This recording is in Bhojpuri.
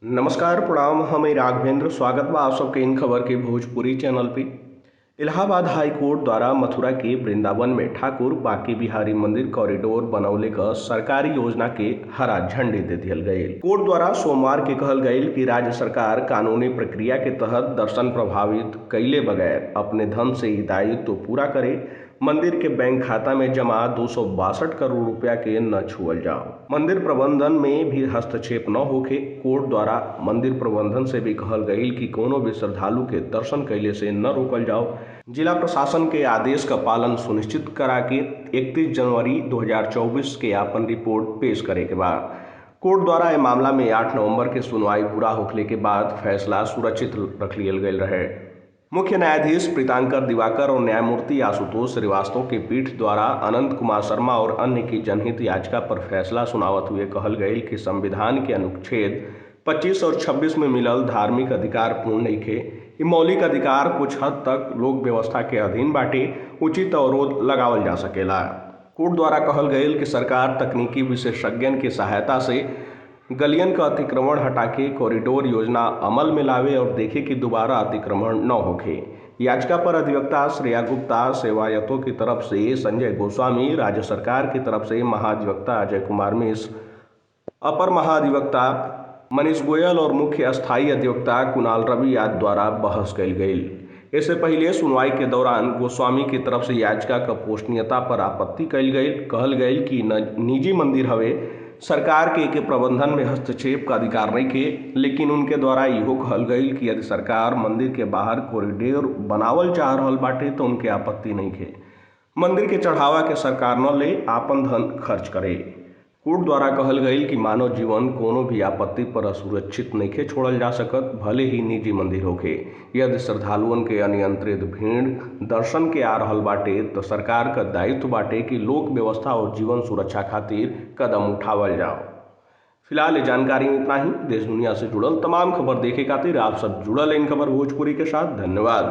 नमस्कार प्रणाम। हम राघवेंद्र स्वागत बा आप सबके इन खबर के भोजपुरी चैनल पे। इलाहाबाद हाई कोर्ट द्वारा मथुरा के वृंदावन में ठाकुर बांके बिहारी मंदिर कॉरिडोर बनौले क सरकारी योजना के हरा झंडी दे दियल गये। कोर्ट द्वारा सोमवार के कहल गयल कि राज्य सरकार कानूनी प्रक्रिया के तहत दर्शन प्रभावित कैले बगैर अपने धन से ही दायित्व पूरा करे। मंदिर के बैंक खाता में जमा 262 करोड़ रुपया के न छुअल जाओ। मंदिर प्रबंधन में भी हस्तक्षेप न होके कोर्ट द्वारा मंदिर प्रबंधन से भी कहल गईल कि कोनो भी श्रद्धालु के दर्शन कैले से न रोकल जाओ। जिला प्रशासन के आदेश का पालन सुनिश्चित करा के 31 जनवरी 2024 के आपन रिपोर्ट पेश करे के बाद कोर्ट द्वारा यह मामला में 8 नवंबर के सुनवाई पूरा होखले के बाद फैसला सुरक्षित रख लियल गयल रहे। मुख्य न्यायाधीश प्रीतांकर दिवाकर और न्यायमूर्ति आशुतोष श्रीवास्तव की पीठ द्वारा अनंत कुमार शर्मा और अन्य की जनहित याचिका पर फैसला सुनावत हुए कहल गयल कि संविधान के अनुच्छेद 25 और 26 में मिलल धार्मिक अधिकार पूर्ण नइखे। इ मौलिक अधिकार कुछ हद तक लोक व्यवस्था के अधीन बाटे, उचित अवरोध लगावल जा सकेला। कोर्ट द्वारा कहल गयल कि सरकार तकनीकी विशेषज्ञन की सहायता से गलियन का अतिक्रमण हटा के कॉरिडोर योजना अमल में लावे और देखे कि दोबारा अतिक्रमण न होखे। याचिका पर अधिवक्ता श्रेया गुप्ता, सेवायतों की तरफ से संजय गोस्वामी, राज्य सरकार की तरफ से महाधिवक्ता अजय कुमार मिश्र, अपर महाधिवक्ता मनीष गोयल और मुख्य अस्थायी अधिवक्ता कुणाल रवि आदि द्वारा बहस कल गई। इससे पहले सुनवाई के दौरान गोस्वामी की तरफ से याचिका का पोषणीयता पर आपत्ति कल गई। कहल गई कि निजी मंदिर हवे, सरकार के प्रबंधन में हस्तक्षेप का अधिकार नहीं के, लेकिन उनके द्वारा इहो कहल गई कि यदि सरकार मंदिर के बाहर कॉरिडोर बनावल चाह रहल बाटे तो उनके आपत्ति नहीं के। मंदिर के चढ़ावा के सरकार न ले, आपन धन खर्च करे। कोर्ट द्वारा कहल गई कि मानव जीवन कोनो भी आपत्ति पर असुरक्षित नइखे छोड़ल जा सकत, भले ही निजी मंदिर होखे। यदि श्रद्धालुअन के अनियंत्रित भीड़ दर्शन के आ रहल बाटे तो सरकार का दायित्व बाटे कि लोक व्यवस्था और जीवन सुरक्षा खातिर कदम उठावल जाओ। फिलहाल ये जानकारी में इतना ही। देश दुनिया से जुड़ल तमाम खबर देखे खातिर आप सब जुड़ल इन खबर भोजपुरी के साथ। धन्यवाद।